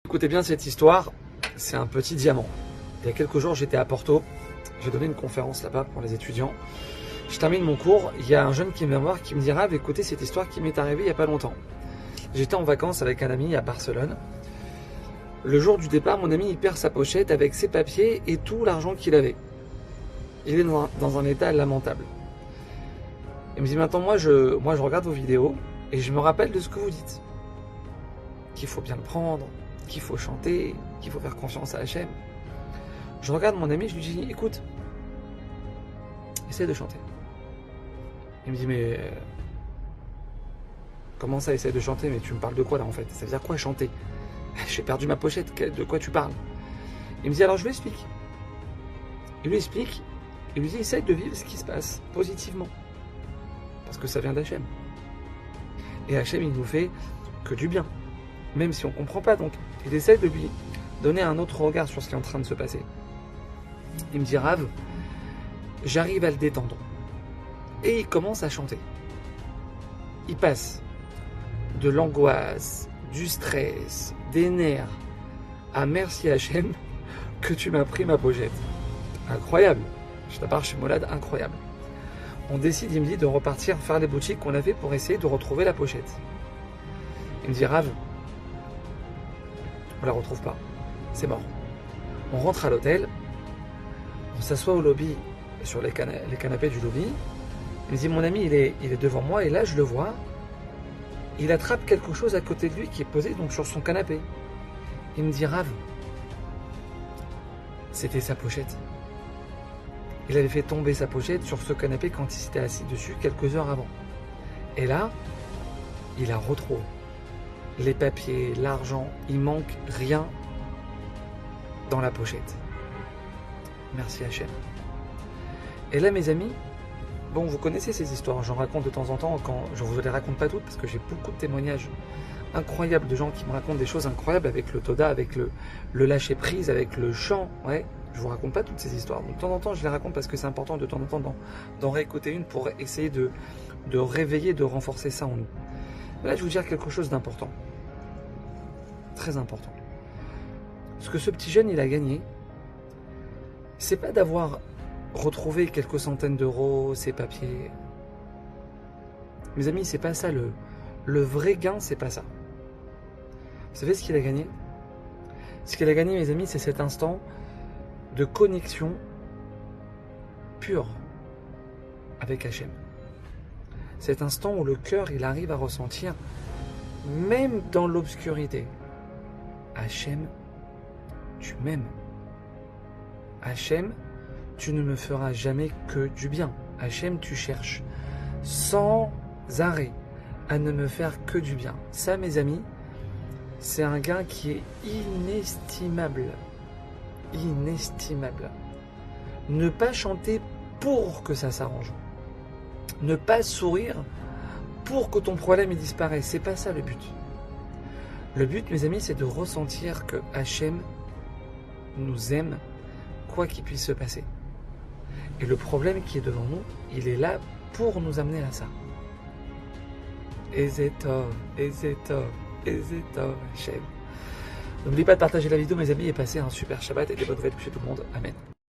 Écoutez bien cette histoire, c'est un petit diamant. Il y a quelques jours, j'étais à Porto, j'ai donné une conférence là-bas pour les étudiants. Je termine mon cours, il y a un jeune qui vient me voir qui me dira écoutez cette histoire qui m'est arrivée il n'y a pas longtemps. J'étais en vacances avec un ami à Barcelone. Le jour du départ, mon ami il perd sa pochette avec ses papiers et tout l'argent qu'il avait. Il est dans un état lamentable. Il me dit maintenant moi je regarde vos vidéos et je me rappelle de ce que vous dites. Qu'il faut bien le prendre, qu'il faut chanter, qu'il faut faire confiance à Hachem. Je regarde mon ami, je lui dis écoute, essaie de chanter. Il me dit mais comment ça essaie de chanter? Mais tu me parles de quoi là en fait? Ça veut dire quoi chanter? J'ai perdu ma pochette, de quoi tu parles? Il me dit alors je lui explique. Il lui explique, il lui dit essaye de vivre ce qui se passe positivement. Parce que ça vient d'Hachem. Et Hachem il nous fait que du bien. Même si on ne comprend pas, donc il essaie de lui donner un autre regard sur ce qui est en train de se passer. Il me dit Rav, j'arrive à le détendre. Et il commence à chanter. Il passe de l'angoisse, du stress, des nerfs, à merci Hachem que tu m'as pris ma pochette. Incroyable. Je t'appartiens chez Molad, incroyable. On décide, il me dit, de repartir faire les boutiques qu'on avait pour essayer de retrouver la pochette. Il me dit Rav, on la retrouve pas. C'est mort. On rentre à l'hôtel, on s'assoit au lobby, sur les canapés du lobby. Il me dit, mon ami, il est devant moi, et là, je le vois. Il attrape quelque chose à côté de lui qui est posé donc sur son canapé. Il me dit, Rav, c'était sa pochette. Il avait fait tomber sa pochette sur ce canapé quand il s'était assis dessus quelques heures avant. Et là, il la retrouve. Les papiers, l'argent, il manque rien dans la pochette. Merci Hachem. Et là mes amis, bon vous connaissez ces histoires, j'en raconte de temps en temps, quand je ne vous les raconte pas toutes parce que j'ai beaucoup de témoignages incroyables de gens qui me racontent des choses incroyables avec le Toda, avec le lâcher prise, avec le chant, ouais. Je vous raconte pas toutes ces histoires. Donc, de temps en temps je les raconte parce que c'est important de temps en temps d'en réécouter une pour essayer de réveiller, de renforcer ça en nous. Là, je vais vous dire quelque chose d'important. Très important. Ce que ce petit jeune, il a gagné, c'est pas d'avoir retrouvé quelques centaines d'euros, ses papiers. Mes amis, c'est pas ça. Le vrai gain, c'est pas ça. Vous savez ce qu'il a gagné? Ce qu'il a gagné, mes amis, c'est cet instant de connexion pure avec Hachem. Cet instant où le cœur, il arrive à ressentir, même dans l'obscurité, Hachem, tu m'aimes. Hachem, tu ne me feras jamais que du bien. Hachem, tu cherches sans arrêt à ne me faire que du bien. Ça, mes amis, c'est un gain qui est inestimable. Inestimable. Ne pas chanter pour que ça s'arrange. Ne pas sourire pour que ton problème il disparaisse. C'est pas ça le but. Le but, mes amis, c'est de ressentir que Hachem nous aime, quoi qu'il puisse se passer. Et le problème qui est devant nous, il est là pour nous amener à ça. Ezetov, Hachem. N'oubliez pas de partager la vidéo, mes amis, et passer un super Shabbat et des bonnes fêtes chez tout le monde. Amen.